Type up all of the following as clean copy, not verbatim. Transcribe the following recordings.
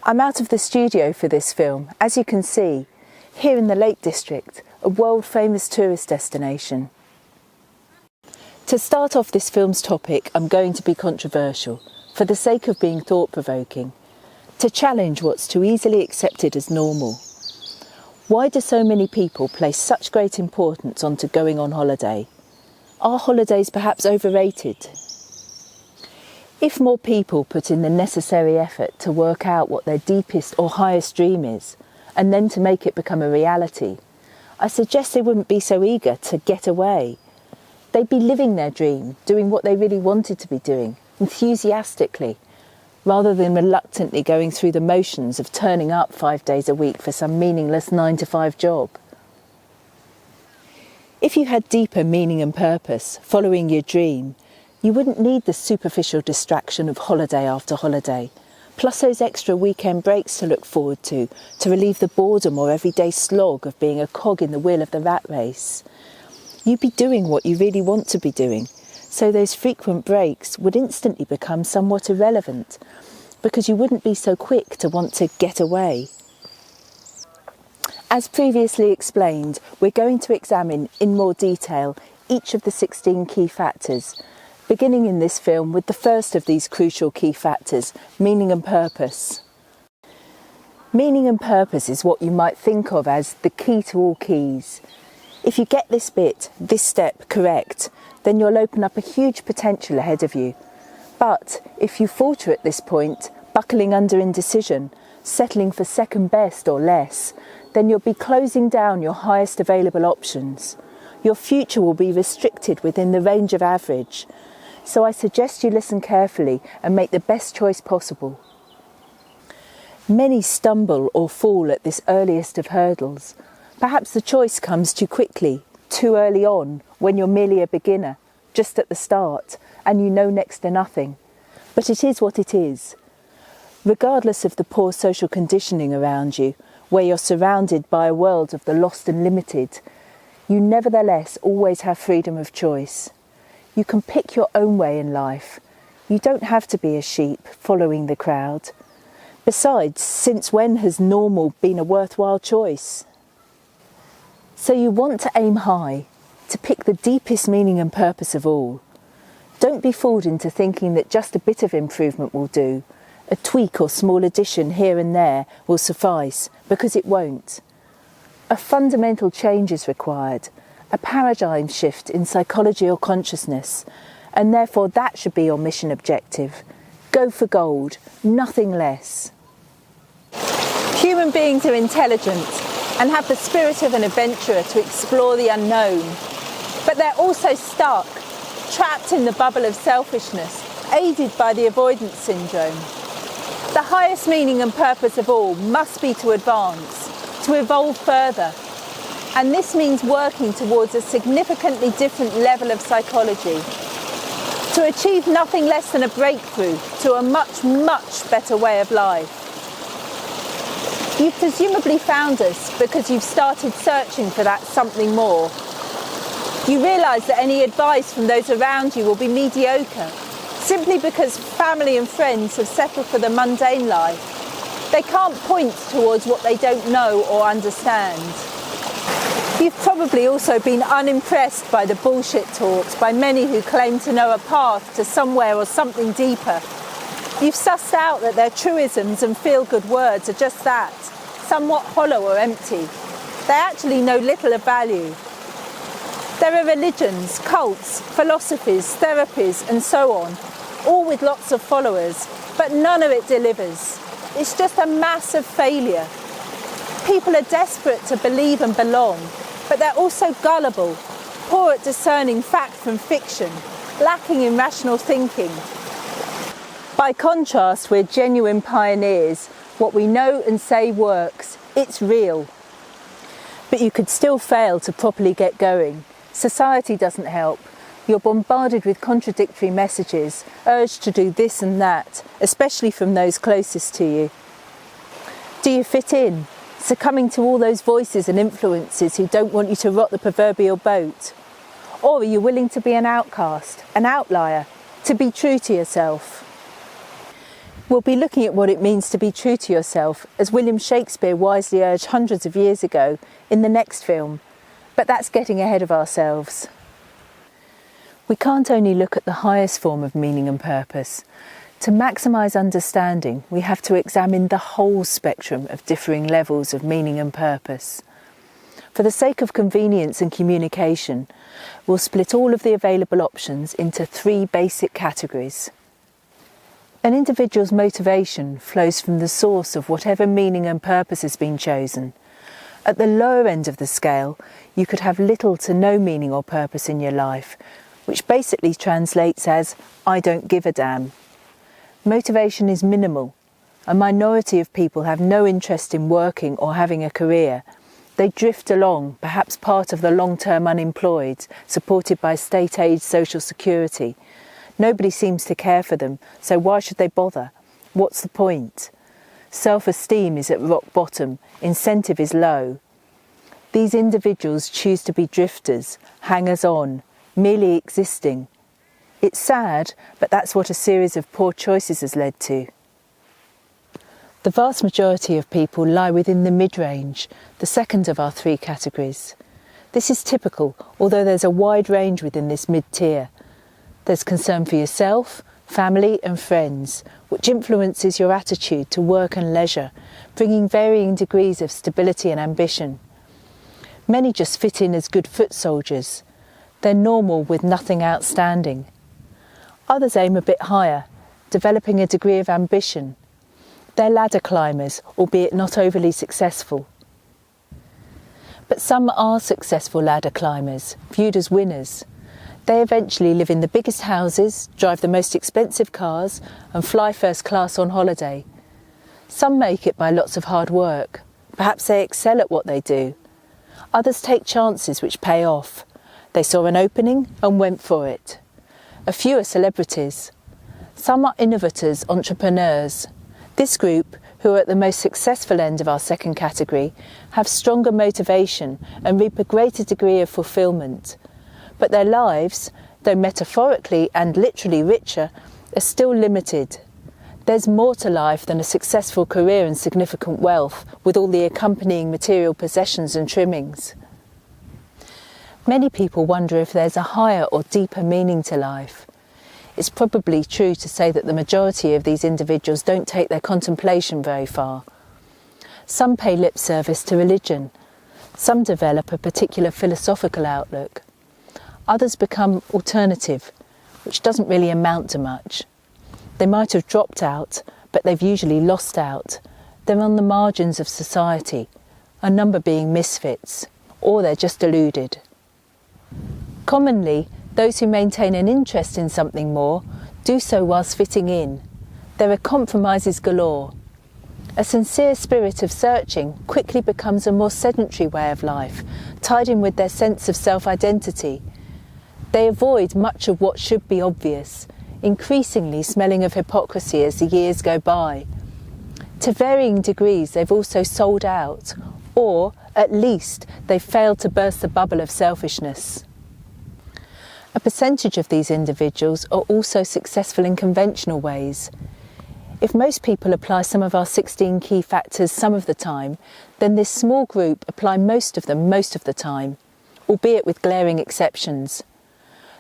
I'm out of the studio for this film, as you can see, here in the Lake District, a world-famous tourist destination. To start off this film's topic, I'm going to be controversial, for the sake of being thought-provoking, to challenge what's too easily accepted as normal. Why do so many people place such great importance onto going on holiday? Are holidays perhaps overrated? If more people put in the necessary effort to work out what their deepest or highest dream is, and then to make it become a reality, I suggest they wouldn't be so eager to get away. They'd be living their dream, doing what they really wanted to be doing, enthusiastically, rather than reluctantly going through the motions of turning up 5 days a week for some meaningless 9-to-5 job. If you had deeper meaning and purpose, following your dream, you wouldn't need the superficial distraction of holiday after holiday, plus those extra weekend breaks to look forward to relieve the boredom or everyday slog of being a cog in the wheel of the rat race. You'd be doing what you really want to be doing, so those frequent breaks would instantly become somewhat irrelevant, because you wouldn't be so quick to want to get away. As previously explained, we're going to examine in more detail each of the 16 key factors, beginning in this film with the first of these crucial key factors, meaning and purpose. Meaning and purpose is what you might think of as the key to all keys. If you get this bit, this step, correct, then you'll open up a huge potential ahead of you. But if you falter at this point, buckling under indecision, settling for second best or less, then you'll be closing down your highest available options. Your future will be restricted within the range of average. So I suggest you listen carefully and make the best choice possible. Many stumble or fall at this earliest of hurdles. Perhaps the choice comes too quickly, too early on, when you're merely a beginner, just at the start, and you know next to nothing. But it is what it is. Regardless of the poor social conditioning around you, where you're surrounded by a world of the lost and limited, you nevertheless always have freedom of choice. You can pick your own way in life. You don't have to be a sheep following the crowd. Besides, since when has normal been a worthwhile choice? So you want to aim high, to pick the deepest meaning and purpose of all. Don't be fooled into thinking that just a bit of improvement will do. A tweak or small addition here and there will suffice, because it won't. A fundamental change is required, a paradigm shift in psychology or consciousness, and therefore that should be your mission objective. Go for gold, nothing less. Human beings are intelligent and have the spirit of an adventurer to explore the unknown. But they're also stuck, trapped in the bubble of selfishness, aided by the avoidance syndrome. The highest meaning and purpose of all must be to advance, to evolve further. And this means working towards a significantly different level of psychology, to achieve nothing less than a breakthrough to a much, much better way of life. You've presumably found us because you've started searching for that something more. You realise that any advice from those around you will be mediocre, simply because family and friends have settled for the mundane life. They can't point towards what they don't know or understand. You've probably also been unimpressed by the bullshit talks by many who claim to know a path to somewhere or something deeper. You've sussed out that their truisms and feel-good words are just that, somewhat hollow or empty. They actually know little of value. There are religions, cults, philosophies, therapies and so on, all with lots of followers, but none of it delivers. It's just a massive failure. People are desperate to believe and belong, but they're also gullible, poor at discerning fact from fiction, lacking in rational thinking. By contrast, we're genuine pioneers. What we know and say works. It's real. But you could still fail to properly get going. Society doesn't help. You're bombarded with contradictory messages, urged to do this and that, especially from those closest to you. Do you fit in, succumbing to all those voices and influences who don't want you to rock the proverbial boat? Or are you willing to be an outcast, an outlier, to be true to yourself? We'll be looking at what it means to be true to yourself, as William Shakespeare wisely urged hundreds of years ago, in the next film. But that's getting ahead of ourselves. We can't only look at the highest form of meaning and purpose. To maximise understanding, we have to examine the whole spectrum of differing levels of meaning and purpose. For the sake of convenience and communication, we'll split all of the available options into 3 basic categories. An individual's motivation flows from the source of whatever meaning and purpose has been chosen. At the lower end of the scale, you could have little to no meaning or purpose in your life, which basically translates as, I don't give a damn. Motivation is minimal. A minority of people have no interest in working or having a career. They drift along, perhaps part of the long-term unemployed, supported by state aid social security. Nobody seems to care for them, so why should they bother? What's the point? Self-esteem is at rock bottom, incentive is low. These individuals choose to be drifters, hangers-on, merely existing. It's sad, but that's what a series of poor choices has led to. The vast majority of people lie within the mid-range, the second of our 3 categories. This is typical, although there's a wide range within this mid-tier. There's concern for yourself, family and friends, which influences your attitude to work and leisure, bringing varying degrees of stability and ambition. Many just fit in as good foot soldiers. They're normal with nothing outstanding. Others aim a bit higher, developing a degree of ambition. They're ladder climbers, albeit not overly successful. But some are successful ladder climbers, viewed as winners. They eventually live in the biggest houses, drive the most expensive cars, and fly first class on holiday. Some make it by lots of hard work. Perhaps they excel at what they do. Others take chances which pay off. They saw an opening and went for it. A few are celebrities. Some are innovators, entrepreneurs. This group, who are at the most successful end of our second category, have stronger motivation and reap a greater degree of fulfilment. But their lives, though metaphorically and literally richer, are still limited. There's more to life than a successful career and significant wealth, with all the accompanying material possessions and trimmings. Many people wonder if there's a higher or deeper meaning to life. It's probably true to say that the majority of these individuals don't take their contemplation very far. Some pay lip service to religion. Some develop a particular philosophical outlook. Others become alternative, which doesn't really amount to much. They might have dropped out, but they've usually lost out. They're on the margins of society, a number being misfits, or they're just deluded. Commonly, those who maintain an interest in something more do so whilst fitting in. There are compromises galore. A sincere spirit of searching quickly becomes a more sedentary way of life, tied in with their sense of self-identity. They avoid much of what should be obvious, increasingly smelling of hypocrisy as the years go by. To varying degrees, they've also sold out, or, at least, they've failed to burst the bubble of selfishness. A percentage of these individuals are also successful in conventional ways. If most people apply some of our 16 key factors some of the time, then this small group apply most of them most of the time, albeit with glaring exceptions.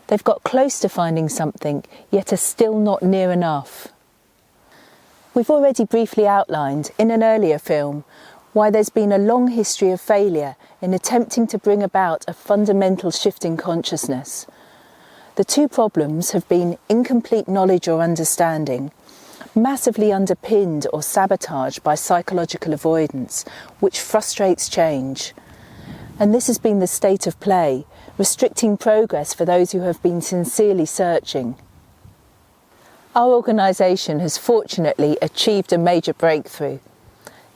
They've got close to finding something, yet are still not near enough. We've already briefly outlined, in an earlier film, why there's been a long history of failure in attempting to bring about a fundamental shift in consciousness. The 2 problems have been incomplete knowledge or understanding, massively underpinned or sabotaged by psychological avoidance, which frustrates change. And this has been the state of play, restricting progress for those who have been sincerely searching. Our organisation has fortunately achieved a major breakthrough.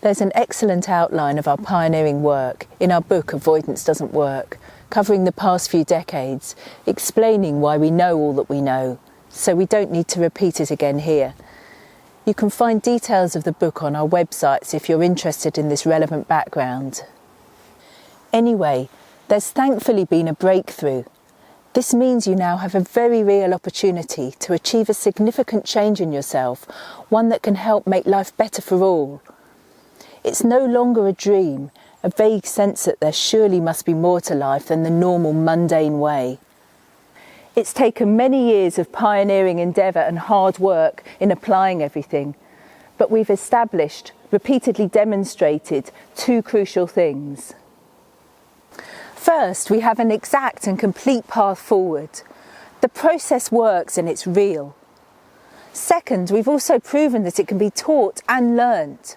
There's an excellent outline of our pioneering work in our book Avoidance Doesn't Work, covering the past few decades, explaining why we know all that we know, so we don't need to repeat it again here. You can find details of the book on our websites if you're interested in this relevant background. Anyway, there's thankfully been a breakthrough. This means you now have a very real opportunity to achieve a significant change in yourself, one that can help make life better for all. It's no longer a dream, a vague sense that there surely must be more to life than the normal mundane way. It's taken many years of pioneering endeavour and hard work in applying everything, but we've established, repeatedly demonstrated, two crucial things. First, we have an exact and complete path forward. The process works and it's real. Second, we've also proven that it can be taught and learnt.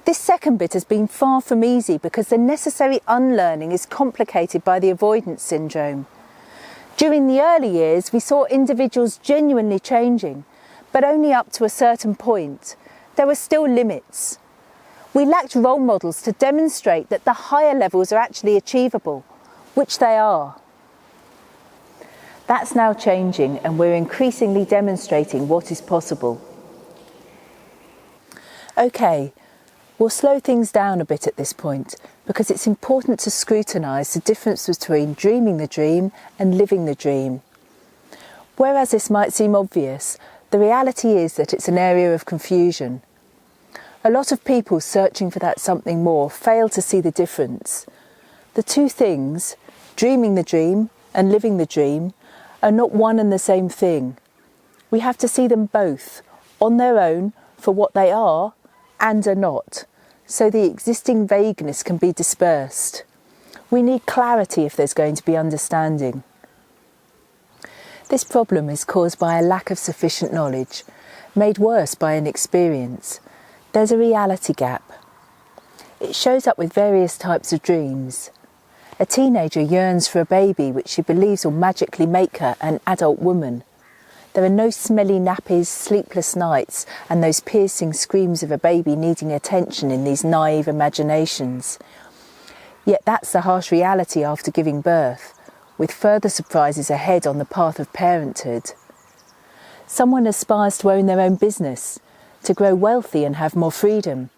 This second bit has been far from easy because the necessary unlearning is complicated by the avoidance syndrome. During the early years, we saw individuals genuinely changing, but only up to a certain point. There were still limits. We lacked role models to demonstrate that the higher levels are actually achievable, which they are. That's now changing, and we're increasingly demonstrating what is possible. Okay, we'll slow things down a bit at this point because it's important to scrutinise the difference between dreaming the dream and living the dream. Whereas this might seem obvious, the reality is that it's an area of confusion. A lot of people searching for that something more fail to see the difference. The two things, dreaming the dream and living the dream, are not one and the same thing. We have to see them both, on their own, for what they are and are not, so the existing vagueness can be dispersed. We need clarity if there's going to be understanding. This problem is caused by a lack of sufficient knowledge, made worse by inexperience. There's a reality gap. It shows up with various types of dreams. A teenager yearns for a baby which she believes will magically make her an adult woman. There are no smelly nappies, sleepless nights, and those piercing screams of a baby needing attention in these naive imaginations. Yet that's the harsh reality after giving birth, with further surprises ahead on the path of parenthood. Someone aspires to own their own business, to grow wealthy and have more freedom.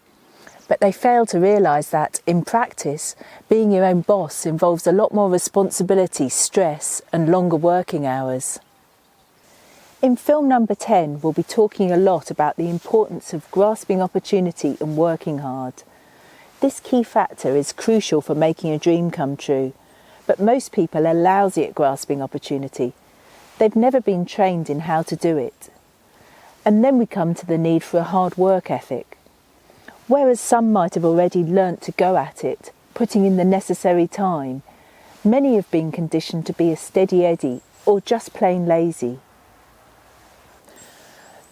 But they fail to realise that, in practice, being your own boss involves a lot more responsibility, stress, and longer working hours. In film number 10, we'll be talking a lot about the importance of grasping opportunity and working hard. This key factor is crucial for making a dream come true, but most people are lousy at grasping opportunity. They've never been trained in how to do it. And then we come to the need for a hard work ethic. Whereas some might have already learnt to go at it, putting in the necessary time, many have been conditioned to be a steady Eddie or just plain lazy.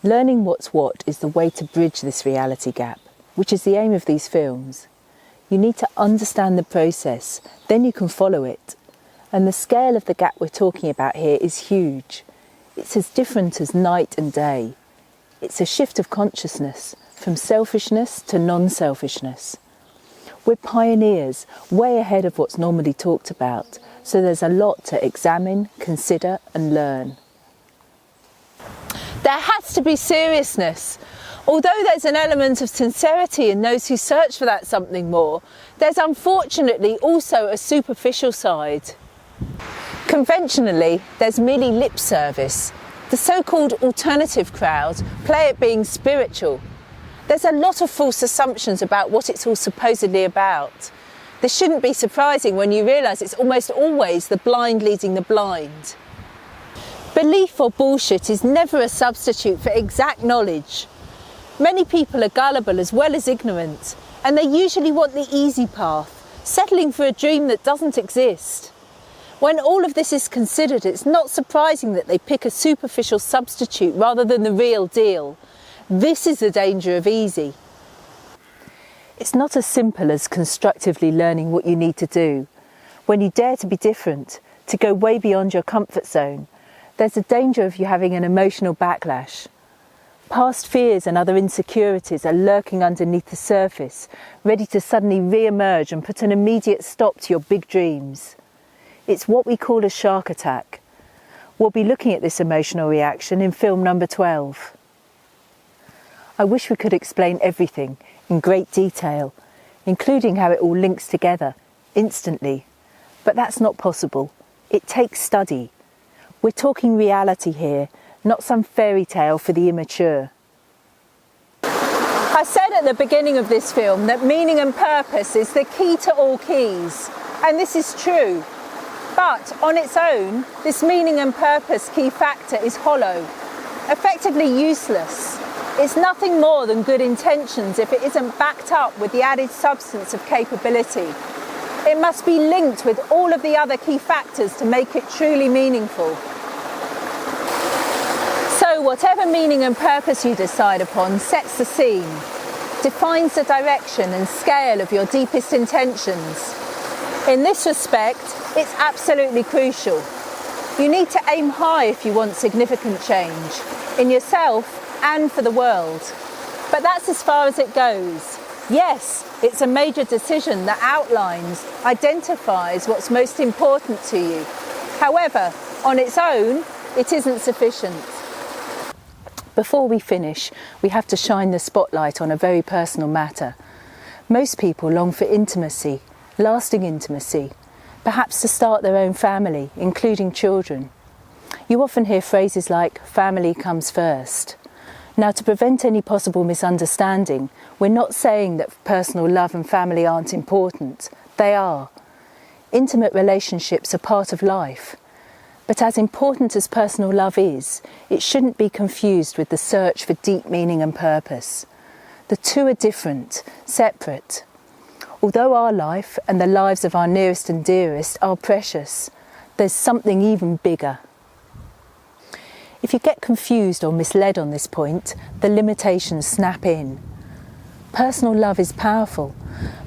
Learning what's what is the way to bridge this reality gap, which is the aim of these films. You need to understand the process, then you can follow it. And the scale of the gap we're talking about here is huge. It's as different as night and day. It's a shift of consciousness, from selfishness to non-selfishness. We're pioneers, way ahead of what's normally talked about, so there's a lot to examine, consider and learn. There has to be seriousness. Although there's an element of sincerity in those who search for that something more, there's unfortunately also a superficial side. Conventionally, there's merely lip service. The so-called alternative crowd play at being spiritual. There's a lot of false assumptions about what it's all supposedly about. This shouldn't be surprising when you realise it's almost always the blind leading the blind. Belief or bullshit is never a substitute for exact knowledge. Many people are gullible as well as ignorant, and they usually want the easy path, settling for a dream that doesn't exist. When all of this is considered, it's not surprising that they pick a superficial substitute rather than the real deal. This is the danger of easy. It's not as simple as constructively learning what you need to do. When you dare to be different, to go way beyond your comfort zone, there's a danger of you having an emotional backlash. Past fears and other insecurities are lurking underneath the surface, ready to suddenly re-emerge and put an immediate stop to your big dreams. It's what we call a shark attack. We'll be looking at this emotional reaction in film number 12. I wish we could explain everything in great detail, including how it all links together, instantly. But that's not possible. It takes study, We're talking reality here, not some fairy tale for the immature. I said at the beginning of this film that meaning and purpose is the key to all keys, and this is true. But on its own, this meaning and purpose key factor is hollow, effectively useless. It's nothing more than good intentions if it isn't backed up with the added substance of capability. It must be linked with all of the other key factors to make it truly meaningful. So whatever meaning and purpose you decide upon sets the scene, defines the direction and scale of your deepest intentions. In this respect, it's absolutely crucial. You need to aim high if you want significant change, in yourself and for the world. But that's as far as it goes. Yes, it's a major decision that outlines, identifies what's most important to you. However, on its own, it isn't sufficient. Before we finish, we have to shine the spotlight on a very personal matter. Most people long for intimacy, lasting intimacy, perhaps to start their own family, including children. You often hear phrases like, family comes first. Now, to prevent any possible misunderstanding, we're not saying that personal love and family aren't important. They are. Intimate relationships are part of life. But as important as personal love is, it shouldn't be confused with the search for deep meaning and purpose. The two are different, separate. Although our life and the lives of our nearest and dearest are precious, there's something even bigger. If you get confused or misled on this point, the limitations snap in. Personal love is powerful,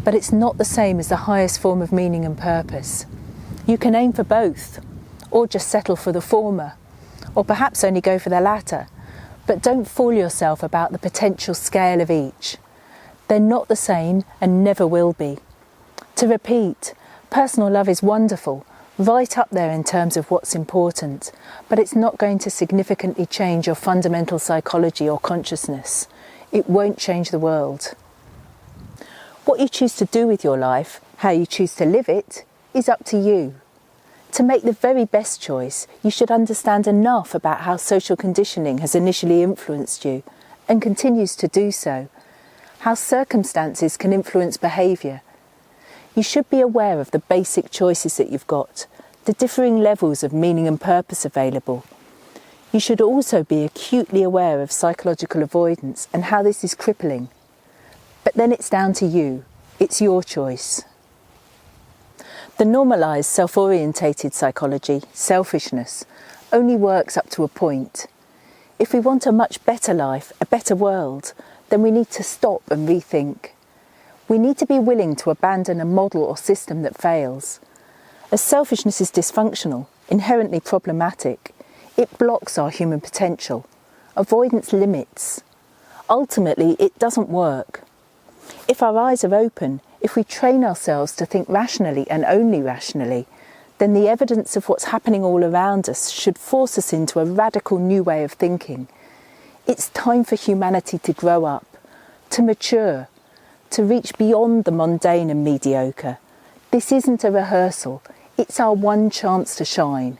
but it's not the same as the highest form of meaning and purpose. You can aim for both, or just settle for the former, or perhaps only go for the latter, but don't fool yourself about the potential scale of each. They're not the same and never will be. To repeat, personal love is wonderful, right up there in terms of what's important, but it's not going to significantly change your fundamental psychology or consciousness. It won't change the world. What you choose to do with your life, how you choose to live it, is up to you. To make the very best choice, you should understand enough about how social conditioning has initially influenced you and continues to do so, how circumstances can influence behaviour. You should be aware of the basic choices that you've got, the differing levels of meaning and purpose available. You should also be acutely aware of psychological avoidance and how this is crippling. But then it's down to you. It's your choice. The normalised self-orientated psychology, selfishness, only works up to a point. If we want a much better life, a better world, then we need to stop and rethink. We need to be willing to abandon a model or system that fails. As selfishness is dysfunctional, inherently problematic, it blocks our human potential. Avoidance limits. Ultimately, it doesn't work. If our eyes are open, if we train ourselves to think rationally and only rationally, then the evidence of what's happening all around us should force us into a radical new way of thinking. It's time for humanity to grow up, to mature, to reach beyond the mundane and mediocre. This isn't a rehearsal, it's our one chance to shine.